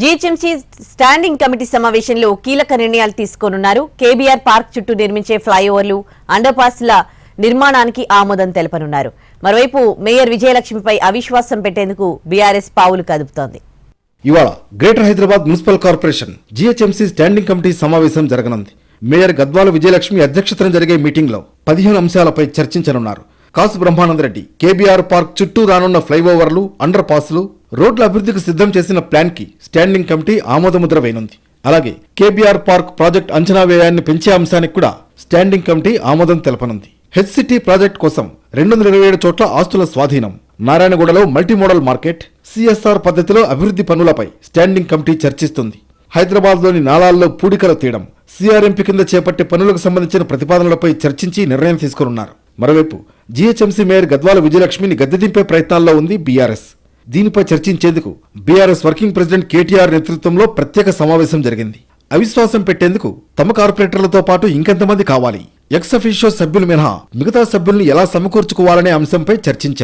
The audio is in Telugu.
జీహెచ్ఎంసీ స్టాండింగ్ కమిటీ సమావేశంలో కీలక నిర్ణయాలు తీసుకోనున్నారు. కేబీఆర్ పార్క్ చుట్టూ నిర్మించే ఫ్లైఓవర్లు, అండర్ పాస్ల నిర్మాణానికి ఆమోదం తెలపనున్నారు. మరోవైపు మేయర్ విజయలక్ష్మిపై అవిశ్వాసం పెట్టేందుకు బీఆర్ఎస్ పావులు కదుపుతోంది. ఇవాళ greater Hyderabad municipal corporation GHMC standing committee సమావేశం జరగనుంది. మేయర్ గద్వాల విజయలక్ష్మి అధ్యక్షతన జరిగే మీటింగ్లో 15 అంశాలపై చర్చించనున్నారు. కాసు బ్రహ్మానందరెడ్డి కేబీఆర్ పార్క్ చుట్టూ రానున్న ఫ్లైఓవర్లు, అండర్ పాస్లు, రోడ్ల అభివృద్ధికి సిద్ధం చేసిన ప్లాన్ కి స్టాండింగ్ కమిటీ ఆమోదముద్ర వేయనుంది. అలాగే కేబీఆర్ పార్క్ ప్రాజెక్ట్ అంచనా వ్యయాన్ని పెంచే అంశానికి కూడా స్టాండింగ్ కమిటీ ఆమోదం తెలపనుంది. హెచ్సిటీ ప్రాజెక్ట్ కోసం 227 చోట్ల ఆస్తుల స్వాధీనం, నారాయణగూడలో మల్టీమోడల్ మార్కెట్, సిఎస్ఆర్ పద్ధతిలో అభివృద్ధి పనులపై స్టాండింగ్ కమిటీ చర్చిస్తుంది. హైదరాబాద్లోని నాలాల్లో పూడికలు తీయడం, సిఆర్ఎంపీ కింద చేపట్టే పనులకు సంబంధించిన ప్రతిపాదనలపై చర్చించి నిర్ణయం తీసుకున్నారు. మరోవైపు జీహెచ్ఎంసీ మేయర్ గద్వాల విజయలక్ష్మిని గద్దెదింపే ప్రయత్నాల్లో ఉంది బీఆర్ఎస్. దీనిపై చర్చించేందుకు బీఆర్ఎస్ వర్కింగ్ ప్రెసిడెంట్ కేటీఆర్ నేతృత్వంలో ప్రత్యేక సమావేశం జరిగింది. అవిశ్వాసం పెట్టేందుకు తమ కార్పొరేటర్లతో పాటు ఇంకెంతమంది కావాలి, ఎక్స్ అఫీషియో సభ్యులు మినహా మిగతా సభ్యుల్ని ఎలా సమకూర్చుకోవాలనే అంశంపై చర్చించారు.